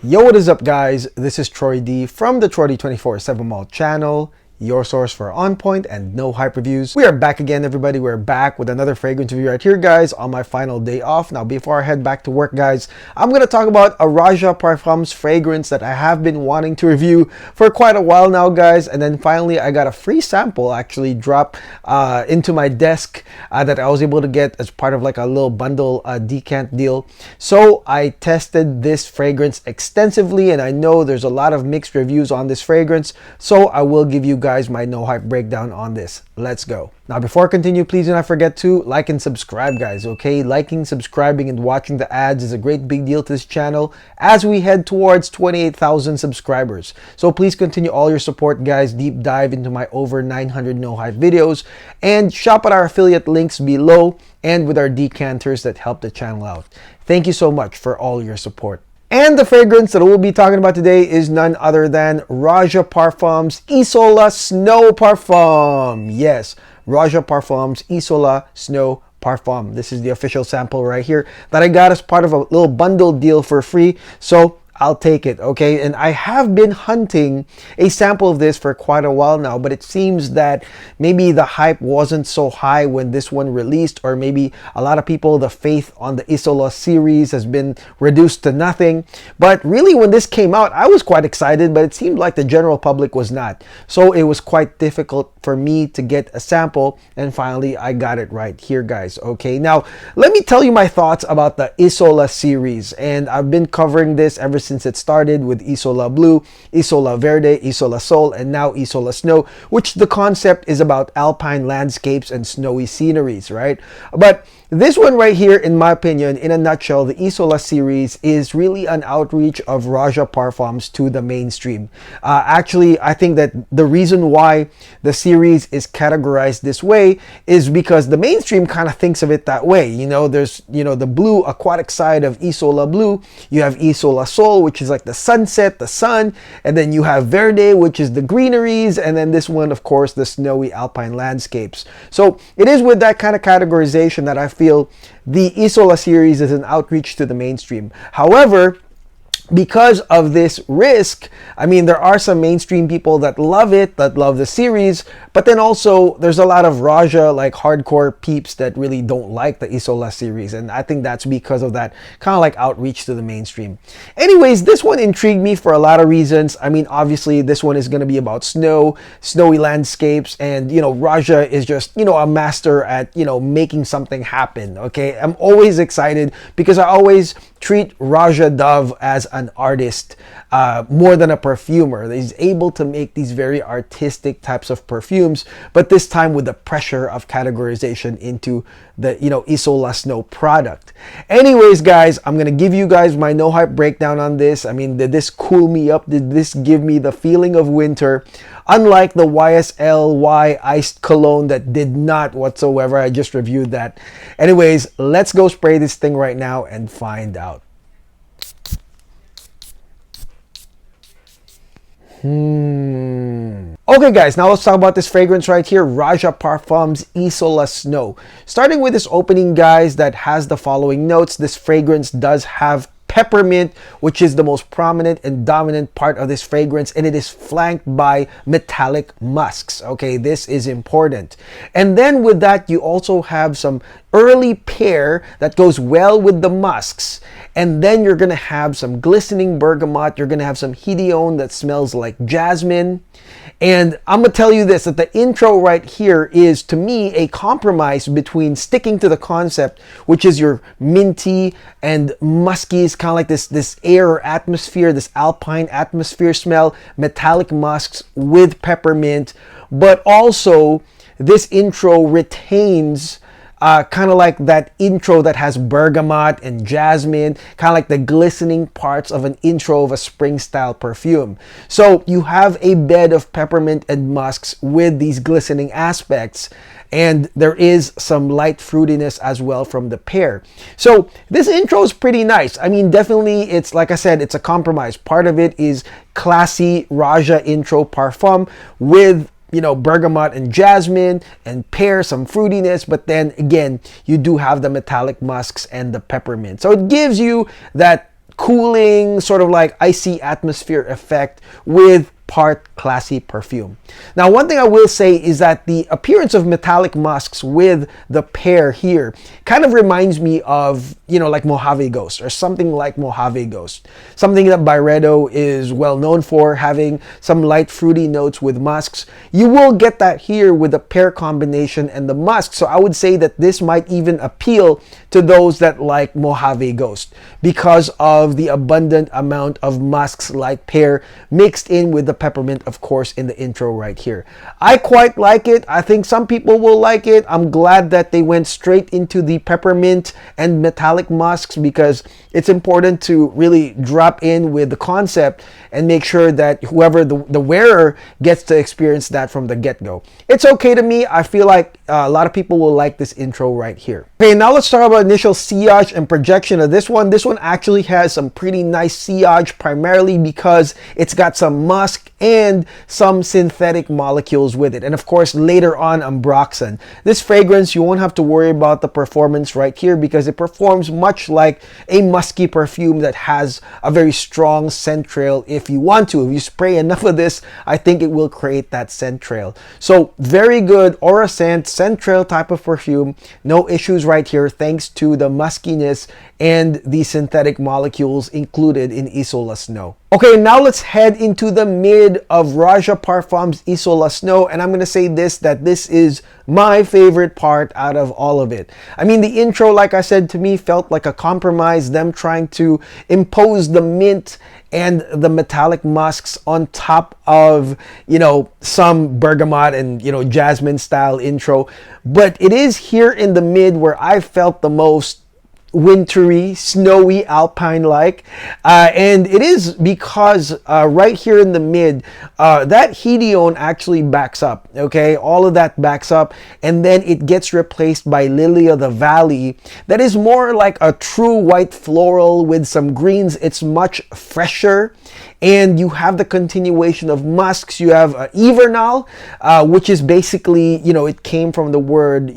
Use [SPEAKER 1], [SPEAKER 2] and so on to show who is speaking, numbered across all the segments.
[SPEAKER 1] Yo, what is up, guys? This is Troy D from the Troy D 24/7 Mall channel, your source for on point and no hype reviews. We are back again, everybody. We're back with another fragrance review right here, guys, on my final day off. Now, before I head back to work, guys, I'm going to talk about a Roja Parfums fragrance that I have been wanting to review for quite a while now, guys. And then finally, I got a free sample actually drop into my desk that I was able to get as part of like a little bundle decant deal. So I tested this fragrance extensively, and I know there's a lot of mixed reviews on this fragrance. So I will give you guys my no hype breakdown on this. Let's go. Now, before I continue, please do not forget to like and subscribe, guys, okay? Liking, subscribing, and watching the ads is a great big deal to this channel as we head towards 28,000 subscribers. So please continue all your support, guys. Deep dive into my over 900 no hype videos and shop at our affiliate links below and with our decanters that help the channel out. Thank you so much for all your support. And the fragrance that we'll be talking about today is none other than Roja Parfums Isola Snow Parfum. Yes, Roja Parfums Isola Snow Parfum. This is the official sample right here that I got as part of a little bundle deal for free. So I'll take it, okay? And I have been hunting a sample of this for quite a while now, but it seems that maybe the hype wasn't so high when this one released, or maybe a lot of people, the faith on the Isola series has been reduced to nothing. But really, when this came out, I was quite excited, but it seemed like the general public was not. So it was quite difficult for me to get a sample, and finally I got it right here, guys, okay? Now, let me tell you my thoughts about the Isola series, and I've been covering this ever since it started with Isola Blue, Isola Verde, Isola Sol, and now Isola Snow, which the concept is about alpine landscapes and snowy sceneries, right? But this one right here, in my opinion, in a nutshell, the Isola series is really an outreach of Roja Parfums to the mainstream. Actually, I think that the reason why the series is categorized this way is because the mainstream kind of thinks of it that way. You know, there's, the blue aquatic side of Isola Blue. You have Isola Sol, which is like the sunset, the sun. And then you have Verde, which is the greeneries. And then this one, of course, the snowy alpine landscapes. So it is with that kind of categorization that I feel the Isola series is an outreach to the mainstream. However, because of this risk, I mean, there are some mainstream people that love it, that love the series, but then also there's a lot of Roja, like hardcore peeps that really don't like the Isola series. And I think that's because of that kind of like outreach to the mainstream. Anyways, this one intrigued me for a lot of reasons. I mean, obviously this one is going to be about snow, snowy landscapes, and Roja is just, a master at, making something happen. Okay. I'm always excited because I always treat Roja Dove as an artist more than a perfumer. He's able to make these very artistic types of perfumes, but this time with the pressure of categorization into the Isola Snow product. Anyways, guys, I'm gonna give you guys my no hype breakdown on this. I mean, did this cool me up? Did this give me the feeling of winter? Unlike the YSL iced cologne that did not whatsoever. I just reviewed that. Anyways, let's go spray this thing right now and find out. Okay, guys, now let's talk about this fragrance right here, Roja Parfums Isola Snow. Starting with this opening, guys, that has the following notes. This fragrance does have peppermint, which is the most prominent and dominant part of this fragrance, and it is flanked by metallic musks. Okay, this is important. And then with that, you also have some early pear that goes well with the musks. And then you're gonna have some glistening bergamot. You're gonna have some hedione that smells like jasmine. And I'm gonna tell you this, that the intro right here is, to me, a compromise between sticking to the concept, which is your minty and musky, kind of like this air or atmosphere, this alpine atmosphere smell, metallic musks with peppermint, but also this intro retains kind of like that intro that has bergamot and jasmine, kind of like the glistening parts of an intro of a spring style perfume. So you have a bed of peppermint and musks with these glistening aspects, and there is some light fruitiness as well from the pear. So this intro is pretty nice. I mean, definitely, it's like I said, it's a compromise. Part of it is classy Roja intro parfum with bergamot and jasmine and pear, some fruitiness, but then again, you do have the metallic musks and the peppermint. So it gives you that cooling, sort of like icy atmosphere effect with part classy perfume. Now, one thing I will say is that the appearance of metallic musks with the pear here kind of reminds me of, like Mojave Ghost or something like Mojave Ghost. Something that Byredo is well known for, having some light fruity notes with musks. You will get that here with the pear combination and the musk. So I would say that this might even appeal to those that like Mojave Ghost because of the abundant amount of musks like pear mixed in with the peppermint, of course, in the intro right here. I quite like it. I think some people will like it. I'm glad that they went straight into the peppermint and metallic musks because it's important to really drop in with the concept and make sure that whoever the wearer gets to experience that from the get-go. It's okay to me. I feel like a lot of people will like this intro right here. Okay, now let's talk about initial sillage and projection of this one. This one actually has some pretty nice sillage, primarily because it's got some musk and some synthetic molecules with it. And of course, later on, ambroxan. This fragrance, you won't have to worry about the performance right here because it performs much like a musky perfume that has a very strong scent trail if you want to. If you spray enough of this, I think it will create that scent trail. So very good aura scent trail type of perfume. No issues right here thanks to the muskiness and the synthetic molecules included in Isola Snow. Okay, now let's head into the mid of Roja Parfums Isola Snow, and I'm going to say that this is my favorite part out of all of it. I mean, the intro, like I said, to me felt like a compromise, them trying to impose the mint and the metallic musks on top of, some bergamot and, jasmine style intro. But it is here in the mid where I felt the most wintry, snowy, alpine-like, and it is because right here in the mid, that hedione actually backs up. Okay, all of that backs up, and then it gets replaced by Lily of the Valley. That is more like a true white floral with some greens. It's much fresher, and you have the continuation of musks. You have hivernal, which is basically, it came from the word,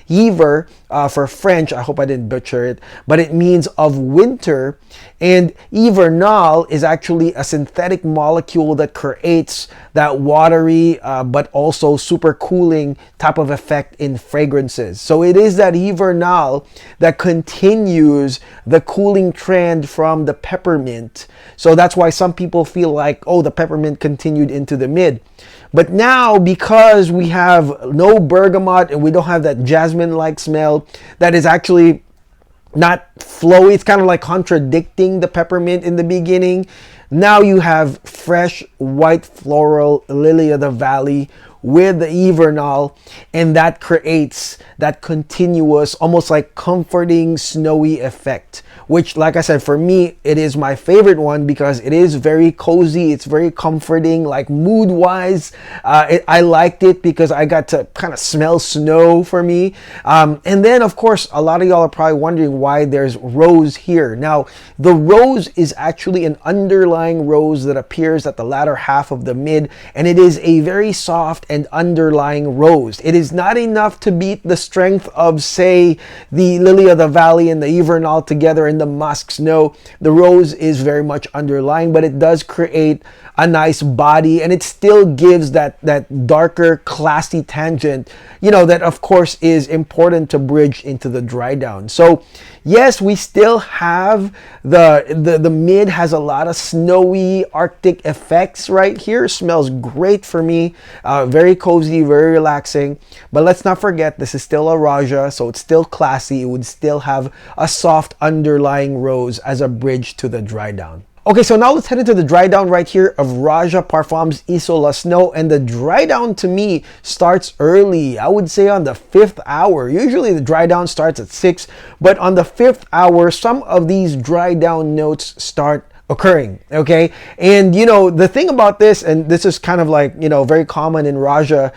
[SPEAKER 1] hiver for French. I hope I didn't butcher it, but it means of winter. And hivernal is actually a synthetic molecule that creates that watery but also super cooling type of effect in fragrances. So it is that hivernal that continues the cooling trend from the peppermint. So that's why some people feel like, oh, the peppermint continued into the mid. But now, because we have no bergamot and we don't have that jasmine-like smell that is actually not flowy, it's kind of like contradicting the peppermint in the beginning. Now you have fresh white floral Lily of the Valley with the hivernal, and that creates that continuous, almost like comforting, snowy effect, which, like I said, for me, it is my favorite one because it is very cozy. It's very comforting, like mood-wise. I liked it because I got to kind of smell snow for me. And then, of course, a lot of y'all are probably wondering why there's rose here. Now, the rose is actually an underlying rose that appears at the latter half of the mid, and it is a very soft and underlying rose. It is not enough to beat the strength of, say, the Lily of the Valley and the hivernal together and the musks. No, the rose is very much underlying, but it does create a nice body, and it still gives that darker, classy tangent, that of course is important to bridge into the dry down. So yes, we still have the mid has a lot of snowy Arctic effects right here. Smells great for me. Very cozy, very relaxing. But let's not forget, this is still a Roja, so it's still classy. It would still have a soft underlying rose as a bridge to the dry down. Okay, so now let's head into the dry down right here of Roja Parfums Isola Snow. And the dry down to me starts early. I would say on the 5th hour. Usually the dry down starts at 6, but on the 5th hour, some of these dry down notes start occurring. Okay, and the thing about this, and this is kind of like very common in Roja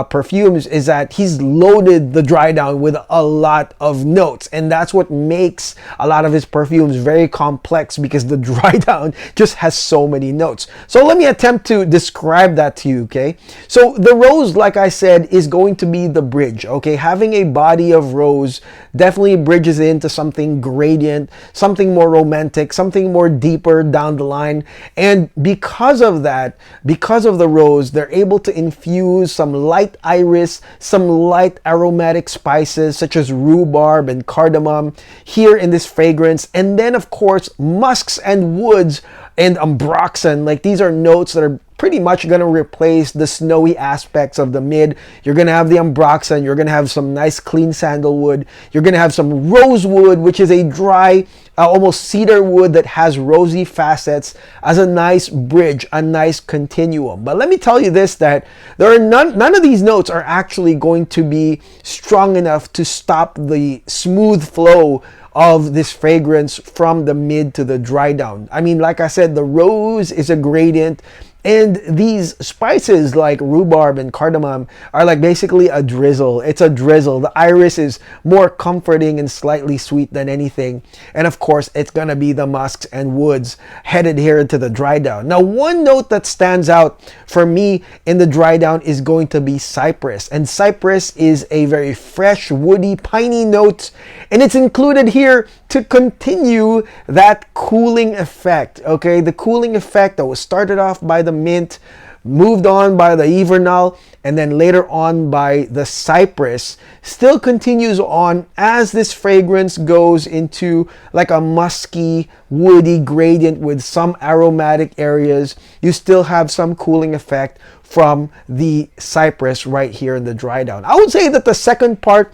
[SPEAKER 1] perfumes, is that he's loaded the dry down with a lot of notes, and that's what makes a lot of his perfumes very complex, because the dry down just has so many notes. So let me attempt to describe that to you. Okay, so the rose, like I said, is going to be the bridge. Okay, having a body of rose definitely bridges into something gradient, something more romantic, something more deeper down the line. And because of that, because of the rose, they're able to infuse some light iris, some light aromatic spices such as rhubarb and cardamom here in this fragrance. And then of course musks and woods and ambroxan. Like, these are notes that are pretty much going to replace the snowy aspects of the mid. You're going to have the ambroxan, you're going to have some nice clean sandalwood, you're going to have some rosewood, which is a dry, almost cedar wood that has rosy facets as a nice bridge, a nice continuum. But let me tell you this, that there are none of these notes are actually going to be strong enough to stop the smooth flow of this fragrance from the mid to the dry down. I mean, like I said, the rose is a gradient, and these spices like rhubarb and cardamom are like basically a drizzle. It's a drizzle. The iris is more comforting and slightly sweet than anything. And of course, it's gonna be the musks and woods headed here into the dry down. Now, one note that stands out for me in the dry down is going to be cypress. And cypress is a very fresh, woody, piney note. And it's included here to continue that cooling effect. Okay, the cooling effect that was started off by the mint, moved on by the Ivernal, and then later on by the cypress, still continues on as this fragrance goes into like a musky, woody gradient with some aromatic areas. You still have some cooling effect from the cypress right here in the dry down. I would say that the second part,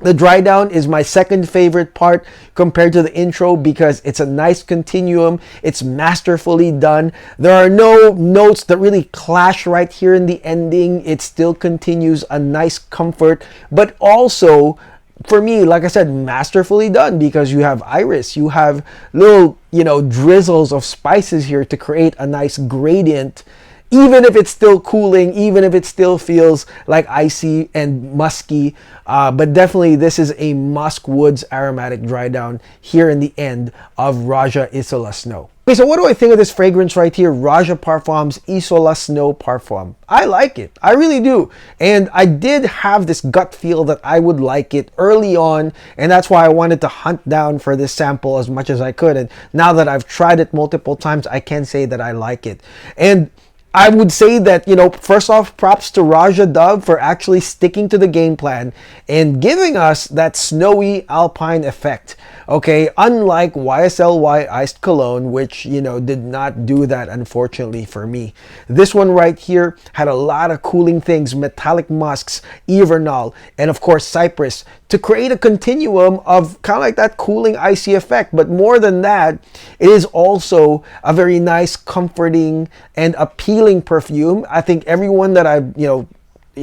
[SPEAKER 1] the dry down, is my second favorite part compared to the intro, because it's a nice continuum. It's masterfully done. There are no notes that really clash right here in the ending. It still continues a nice comfort, but also, for me, like I said, masterfully done, because you have iris, you have little, drizzles of spices here to create a nice gradient. Even if it's still cooling, even if it still feels like icy and musky, but definitely this is a musk woods aromatic dry down here in the end of Roja Isola Snow. Okay, so what do I think of this fragrance right here, Roja Parfums Isola Snow Parfum? I like it. I really do. And I did have this gut feel that I would like it early on, and that's why I wanted to hunt down for this sample as much as I could. And now that I've tried it multiple times, I can say that I like it. And I would say that, first off, props to Roja Dove for actually sticking to the game plan and giving us that snowy alpine effect. Okay, unlike YSLY Iced Cologne, which, did not do that, unfortunately, for me. This one right here had a lot of cooling things, metallic musks, Ivernal, and of course cypress, to create a continuum of kind of like that cooling, icy effect. But more than that, it is also a very nice, comforting, and appealing perfume. I think everyone that I've,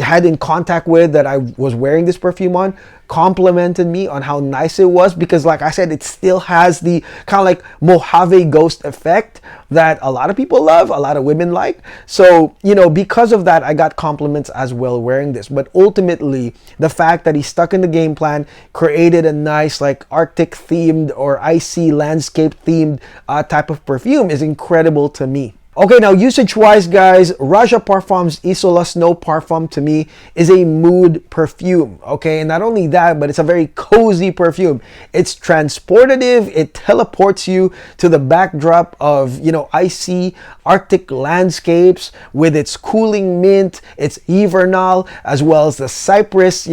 [SPEAKER 1] had in contact with that I was wearing this perfume on complimented me on how nice it was, because like I said, it still has the kind of like Mojave ghost effect that a lot of people love, a lot of women like. So, because of that, I got compliments as well wearing this. But ultimately, the fact that he stuck in the game plan, created a nice like Arctic themed or icy landscape themed type of perfume is incredible to me. Okay, now usage-wise, guys, Roja Parfums Isola Snow Parfum to me is a mood perfume, okay? And not only that, but it's a very cozy perfume. It's transportative. It teleports you to the backdrop of, icy Arctic landscapes with its cooling mint, its Ivernal, as well as the cypress,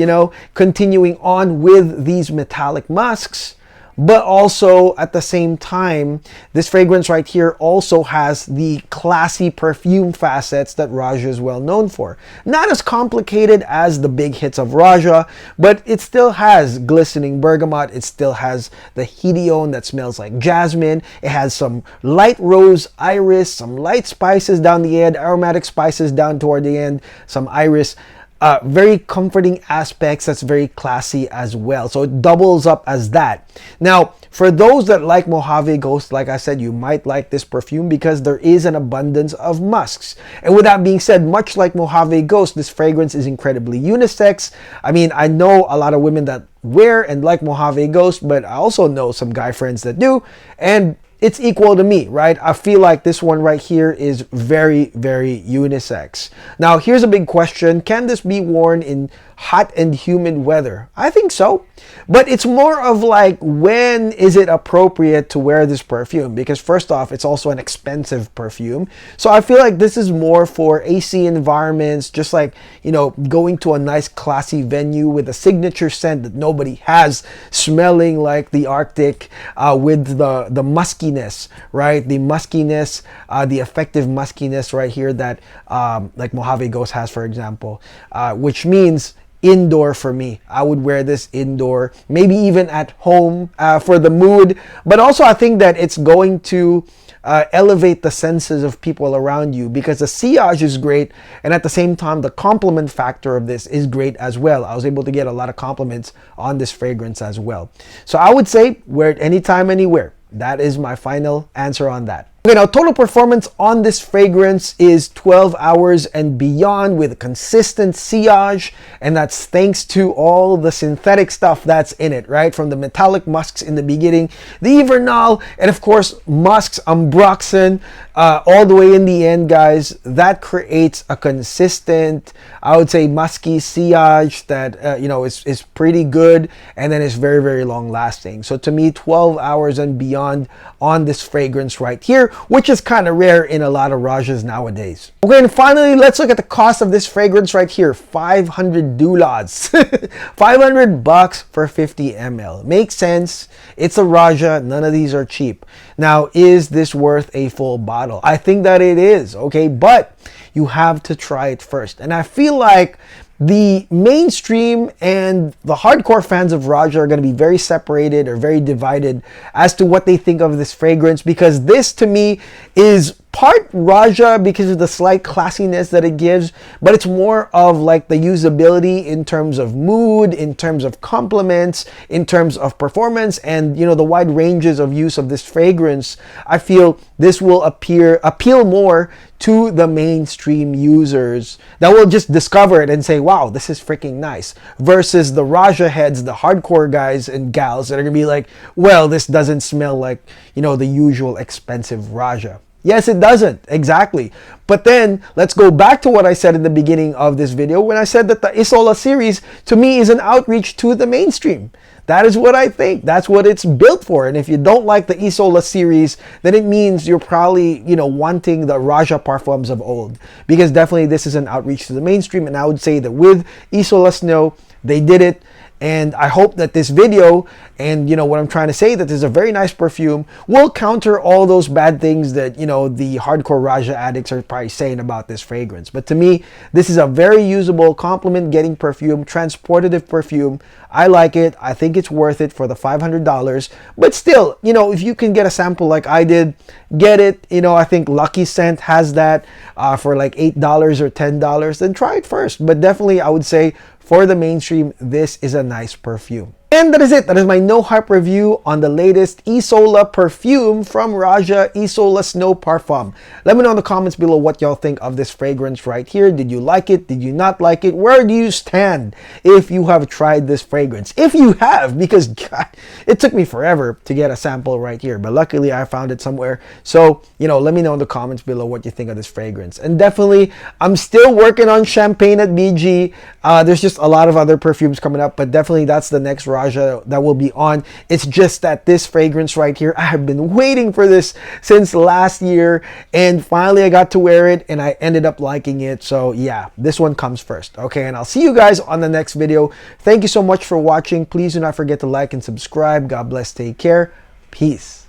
[SPEAKER 1] continuing on with these metallic musks. But also, at the same time, this fragrance right here also has the classy perfume facets that Roja is well known for. Not as complicated as the big hits of Roja, but it still has glistening bergamot. It still has the hedione that smells like jasmine. It has some light rose iris, some light spices down the end, aromatic spices down toward the end, some iris. very comforting aspects that's very classy as well. So it doubles up as that. Now, for those that like Mojave Ghost, like I said, you might like this perfume because there is an abundance of musks. And with that being said, much like Mojave Ghost, this fragrance is incredibly unisex. I mean, I know a lot of women that wear and like Mojave Ghost, but I also know some guy friends that do, and it's equal to me, right? I feel like this one right here is very, very unisex. Now, here's a big question. Can this be worn in hot and humid weather? I think so. But it's more of like, when is it appropriate to wear this perfume? Because first off, it's also an expensive perfume. So I feel like this is more for AC environments, just like, you know, going to a nice classy venue with a signature scent that nobody has, smelling like the Arctic, with the muskiness, right? The muskiness, the effective muskiness right here that like Mojave Ghost has, for example, which means indoor for me. I would wear this indoor, maybe even at home for the mood. But also I think that it's going to elevate the senses of people around you, because the sillage is great, and at the same time the compliment factor of this is great as well. I was able to get a lot of compliments on this fragrance as well. So I would say wear it anytime, anywhere. That is my final answer on that. Okay, now total performance on this fragrance is 12 hours and beyond with consistent sillage, and that's thanks to all the synthetic stuff that's in it, right? From the metallic musks in the beginning, the Hivernal, and of course musks, ambroxan, all the way in the end, guys. That creates a consistent, I would say, musky sillage that you know, is pretty good, and then it's very, very long lasting. So to me, 12 hours and beyond on this fragrance right here, which is kind of rare in a lot of Rojas nowadays. Okay, and finally, let's look at the cost of this fragrance right here. 500 dollars. 500 bucks for 50 ml. Makes sense. It's a Roja. None of these are cheap. Now, is this worth a full bottle? I think that it is, okay? But you have to try it first. And I feel like the mainstream and the hardcore fans of Roja are going to be very separated or very divided as to what they think of this fragrance, because this to me is part Roja because of the slight classiness that it gives, but it's more of like the usability in terms of mood, in terms of compliments, in terms of performance, and you know, the wide ranges of use of this fragrance. I feel this will appeal more to the mainstream users that will just discover it and say, wow, this is freaking nice, versus the Roja heads, the hardcore guys and gals that are gonna be like, well, this doesn't smell like, you know, the usual expensive Roja. Yes, it doesn't, exactly. But then let's go back to what I said in the beginning of this video when I said that the Isola series to me is an outreach to the mainstream. That is what I think. That's what it's built for. And if you don't like the Isola series, then it means you're probably, you know, wanting the Roja Parfums of old, because definitely this is an outreach to the mainstream. And I would say that with Isola Snow, they did it. And I hope that this video, and you know what I'm trying to say, that this is a very nice perfume, will counter all those bad things that, you know, the hardcore Roja addicts are probably saying about this fragrance. But to me, this is a very usable, compliment-getting perfume, transportative perfume. I like it. I think it's worth it for the $500. But still, you know, if you can get a sample like I did, get it. You know, I think Lucky Scent has that for like $8 or $10. Then try it first. But definitely, I would say, for the mainstream, this is a nice perfume. And that is it. That is my no hype review on the latest Isola perfume from Roja Isola Snow Parfum. Let me know in the comments below what y'all think of this fragrance right here. Did you like it? Did you not like it? Where do you stand if you have tried this fragrance? If you have, because God, it took me forever to get a sample right here, but luckily I found it somewhere. So, you know, let me know in the comments below what you think of this fragrance. And definitely, I'm still working on Champagne at BG. There's just a lot of other perfumes coming up, but definitely that's the next Roja that will be on. It's just that this fragrance right here, I have been waiting for this since last year, and finally I got to wear it and I ended up liking it. So yeah, this one comes first. Okay, and I'll see you guys on the next video. Thank you so much for watching. Please do not forget to like and subscribe. God bless. Take care. Peace.